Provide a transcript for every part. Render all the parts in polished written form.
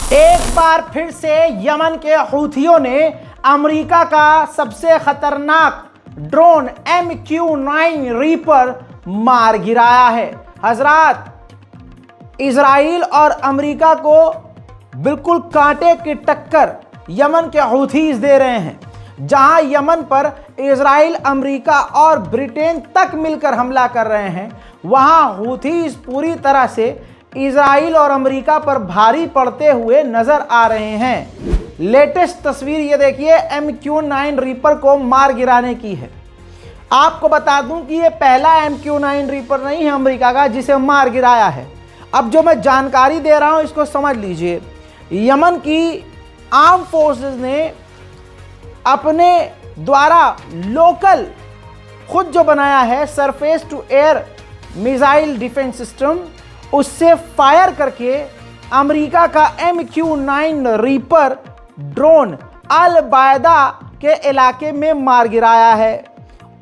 एक बार फिर से यमन के हूथियों ने अमेरिका का सबसे खतरनाक ड्रोन MQ-9 रीपर मार गिराया है। हजरात, इजराइल और अमेरिका को बिल्कुल कांटे की टक्कर यमन के हूथीज दे रहे हैं। जहां यमन पर इजराइल, अमेरिका और ब्रिटेन तक मिलकर हमला कर रहे हैं, वहां हूथीज पूरी तरह से इजराइल और अमेरिका पर भारी पड़ते हुए नजर आ रहे हैं। लेटेस्ट तस्वीर ये देखिए, MQ-9 रीपर को मार गिराने की है। आपको बता दूं कि ये पहला MQ-9 रीपर नहीं है अमेरिका का जिसे मार गिराया है। अब जो मैं जानकारी दे रहा हूं इसको समझ लीजिए। यमन की आर्म फोर्सेस ने अपने द्वारा लोकल खुद जो बनाया है surface to air missile defence system, उससे फायर करके अमेरिका का MQ-9 रीपर ड्रोन अल बायदा के इलाके में मार गिराया है।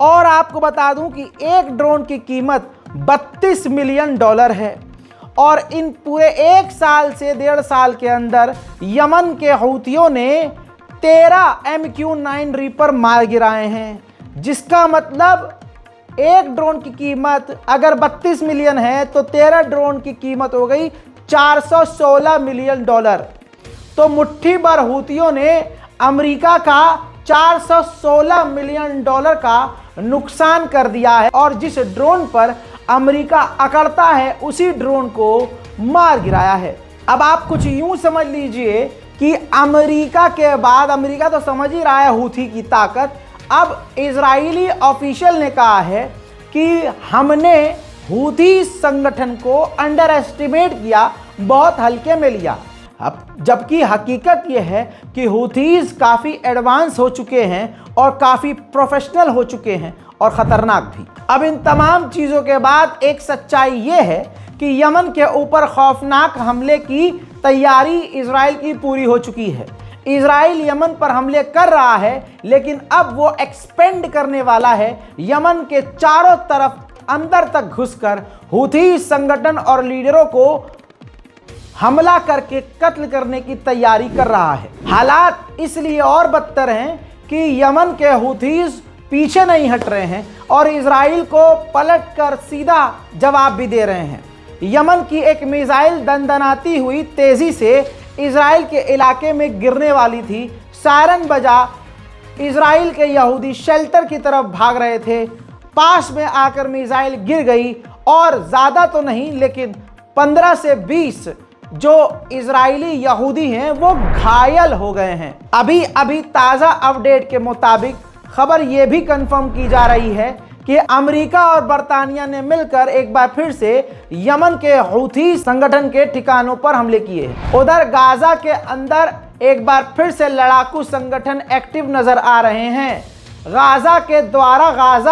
और आपको बता दूं कि एक ड्रोन की कीमत $32 मिलियन है। और इन पूरे एक साल से 1.5 साल के अंदर यमन के हूथियों ने 13 MQ-9 रीपर मार गिराए हैं, जिसका मतलब एक ड्रोन की कीमत अगर 32 मिलियन है तो 13 ड्रोन की कीमत हो गई $416 मिलियन। तो मुट्ठी भर हूथियों ने अमेरिका का $416 मिलियन का नुकसान कर दिया है और जिस ड्रोन पर अमेरिका अकड़ता है उसी ड्रोन को मार गिराया है। अब आप कुछ यूं समझ लीजिए कि अमेरिका के बाद, अमेरिका तो समझ ही रहा है हूथी की ताकत, अब इजरायली ऑफिशियल ने कहा है कि हमने हूथी संगठन को अंडर एस्टिमेट किया, बहुत हल्के में लिया। अब जबकि हकीकत यह है कि हूथीज काफ़ी एडवांस हो चुके हैं और काफ़ी प्रोफेशनल हो चुके हैं और ख़तरनाक भी। अब इन तमाम चीज़ों के बाद एक सच्चाई ये है कि यमन के ऊपर खौफनाक हमले की तैयारी इजराइल की पूरी हो चुकी है। इजराइल यमन पर हमले कर रहा है, लेकिन अब वो एक्सपेंड करने वाला है। यमन के चारों तरफ अंदर तक घुसकर हूथी संगठन और लीडरों को हमला करके कत्ल करने की तैयारी कर रहा है। हालात इसलिए और बदतर हैं कि यमन के हूथीज पीछे नहीं हट रहे हैं और इजराइल को पलटकर सीधा जवाब भी दे रहे हैं। यमन की एक मिसाइल दंदनाती हुई तेजी से इजराइल के इलाके में गिरने वाली थी। सायरन बजा, इजराइल के यहूदी शेल्टर की तरफ भाग रहे थे। पास में आकर मिसाइल गिर गई और ज़्यादा तो नहीं लेकिन 15 से 20 जो इजरायली यहूदी हैं वो घायल हो गए हैं। अभी ताज़ा अपडेट के मुताबिक खबर ये भी कंफर्म की जा रही है कि अमेरिका और बरतानिया ने मिलकर एक बार फिर से यमन के हूथी संगठन के ठिकानों पर हमले किए हैं। उधर गाजा के अंदर एक बार फिर से लड़ाकू संगठन एक्टिव नजर आ रहे हैं। गाजा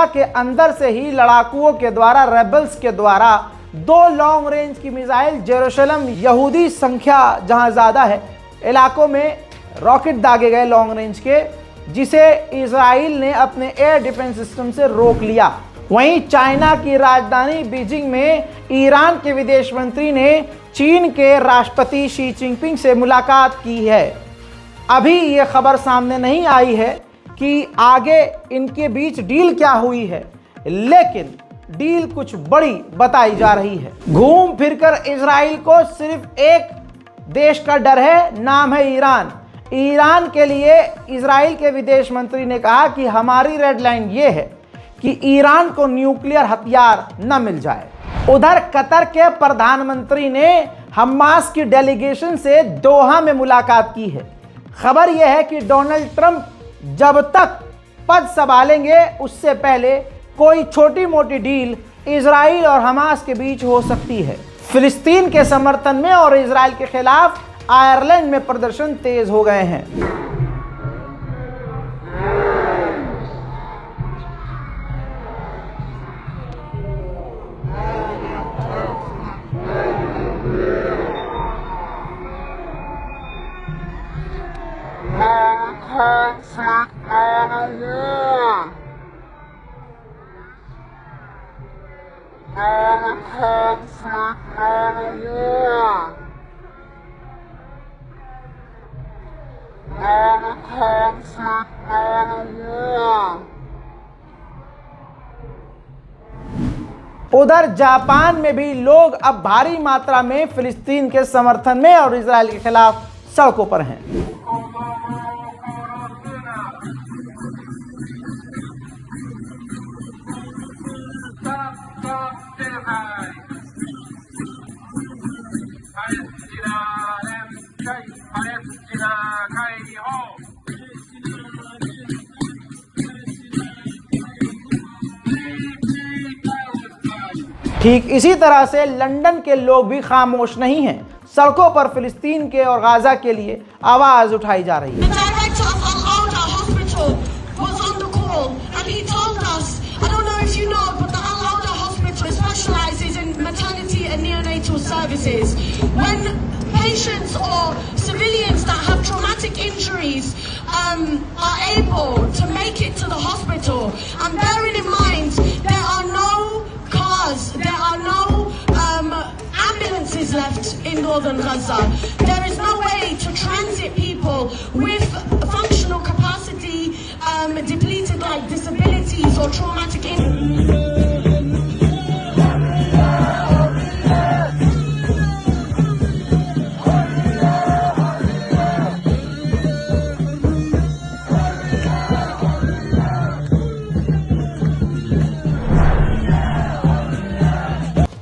के अंदर से ही लड़ाकुओं के द्वारा, रेबल्स के द्वारा 2 लॉन्ग रेंज की मिसाइल जेरूशलम, यहूदी संख्या जहां ज़्यादा है, इलाकों में रॉकेट दागे गए लॉन्ग रेंज के, जिसे इजराइल ने अपने एयर डिफेंस सिस्टम से रोक लिया। वहीं चाइना की राजधानी बीजिंग में ईरान के विदेश मंत्री ने चीन के राष्ट्रपति शी जिनपिंग से मुलाकात की है। अभी ये खबर सामने नहीं आई है कि आगे इनके बीच डील क्या हुई है, लेकिन डील कुछ बड़ी बताई जा रही है। घूम फिरकर इजराइल को सिर्फ एक देश का डर है, नाम है ईरान। ईरान के लिए इजराइल के विदेश मंत्री ने कहा कि हमारी रेड लाइन ये है कि ईरान को न्यूक्लियर हथियार न मिल जाए। उधर कतर के प्रधानमंत्री ने हमास की डेलीगेशन से दोहा में मुलाकात की है। खबर यह है कि डोनाल्ड ट्रंप जब तक पद संभालेंगे उससे पहले कोई छोटी मोटी डील इजराइल और हमास के बीच हो सकती है। फिलिस्तीन के समर्थन में और इजराइल के खिलाफ आयरलैंड में प्रदर्शन तेज हो गए हैं। उधर जापान में भी लोग अब भारी मात्रा में फिलिस्तीन के समर्थन में और इजराइल के खिलाफ सड़कों पर हैं। ठीक इसी तरह से लंदन के लोग भी खामोश नहीं हैं। सड़कों पर फिलिस्तीन के और गाजा के लिए आवाज उठाई जा रही है। Patients or civilians that have traumatic injuries are able to make it to the hospital, and bearing in mind there are no cars, there are no ambulances left in northern Gaza. There is no way to transit people with functional capacity depleted, like disabilities or traumatic injuries.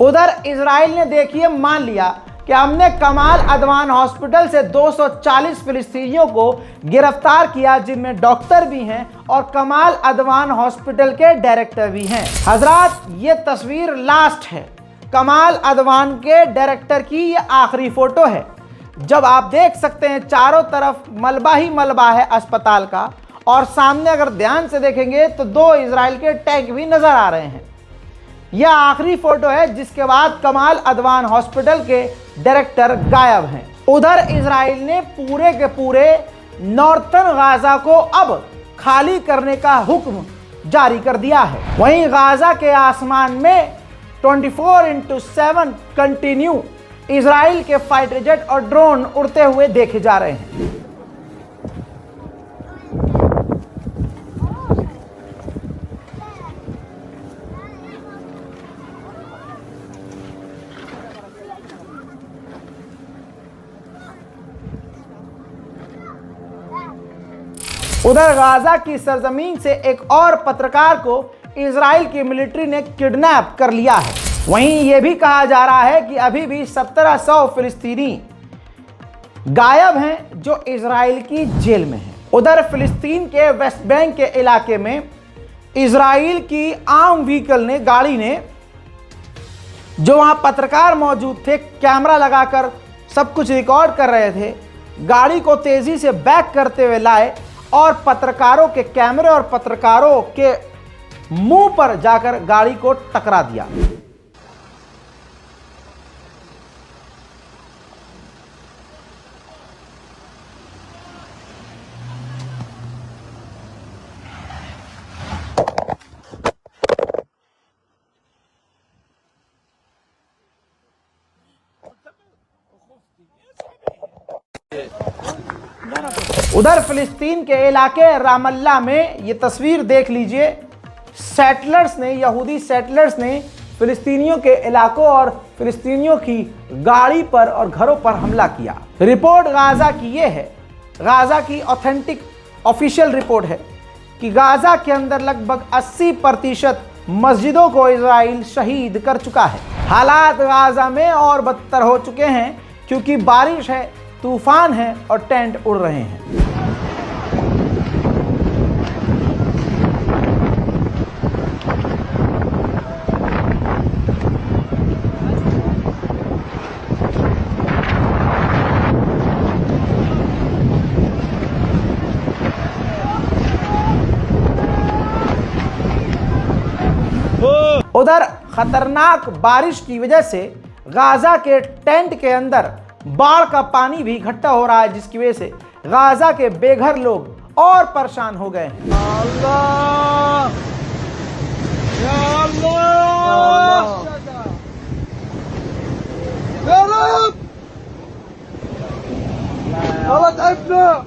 उधर Israel ने देखिए मान लिया कि हमने कमाल अदवान hospital से 240 फिलिस्तीनियों को गिरफ्तार किया, जिनमें डॉक्टर भी हैं और कमाल अदवान हॉस्पिटल के डायरेक्टर भी हैं। हजरात, ये तस्वीर लास्ट है कमाल अदवान के डायरेक्टर की, ये आखिरी फोटो है। जब आप देख सकते हैं चारों तरफ मलबा ही मलबा है अस्पताल का, और सामने अगर ध्यान से देखेंगे तो 2 इजराइल के टैंक भी नजर आ रहे हैं। यह आखिरी फोटो है जिसके बाद कमाल अदवान हॉस्पिटल के डायरेक्टर गायब हैं। उधर इजराइल ने पूरे के पूरे नॉर्थर्न गाजा को अब खाली करने का हुक्म जारी कर दिया है। वहीं गाजा के आसमान में 24/7 कंटिन्यू इजराइल के फाइटर जेट और ड्रोन उड़ते हुए देखे जा रहे हैं। उधर गाजा की सरजमीन से एक और पत्रकार को इजराइल की मिलिट्री ने किडनैप कर लिया है। वहीं यह भी कहा जा रहा है कि अभी भी 1700 फिलिस्तीनी गायब हैं जो इजराइल की जेल में हैं। उधर फिलिस्तीन के वेस्ट बैंक के इलाके में इजराइल की आर्म व्हीकल ने गाड़ी ने जो वहां पत्रकार मौजूद थे कैमरा लगाकर सब कुछ रिकॉर्ड कर रहे थे, गाड़ी को तेजी से बैक करते हुए लाए और पत्रकारों के कैमरे और पत्रकारों के मुंह पर जाकर गाड़ी को टकरा दिया। उधर फिलिस्तीन के इलाके रामल्ला में ये तस्वीर देख लीजिए। सेटलर्स ने, यहूदी सेटलर्स ने फिलिस्तीनियों के इलाकों और फिलिस्तीनियों की गाड़ी पर और घरों पर हमला किया। रिपोर्ट गाजा की ये है, गाजा की ऑथेंटिक ऑफिशियल रिपोर्ट है कि गाजा के अंदर लगभग 80% मस्जिदों को इजराइल शहीद कर चुका है। हालात गाजा में और बदतर हो चुके हैं क्योंकि बारिश है, तूफान है और टेंट उड़ रहे हैं। उधर खतरनाक बारिश की वजह से गाजा के टेंट के अंदर बाढ़ का पानी भी इकट्ठा हो रहा है, जिसकी वजह से गाजा के बेघर लोग और परेशान हो गए हैं। अल्लाह या अल्लाह या रब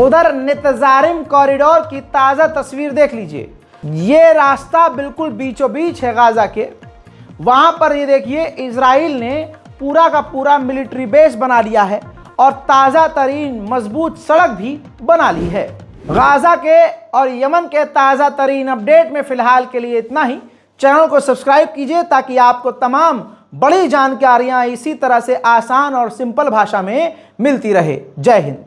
उधर नितजारिम कॉरिडोर की ताज़ा तस्वीर देख लीजिए। ये रास्ता बिल्कुल बीचों बीच है गाजा के। वहाँ पर ये देखिए इजराइल ने पूरा का पूरा मिलिट्री बेस बना लिया है और ताज़ा तरीन मजबूत सड़क भी बना ली है। गाजा के और यमन के ताज़ा तरीन अपडेट में फ़िलहाल के लिए इतना ही। चैनल को सब्सक्राइब कीजिए ताकि आपको तमाम बड़ी जानकारियाँ इसी तरह से आसान और सिंपल भाषा में मिलती रहे। जय हिंद।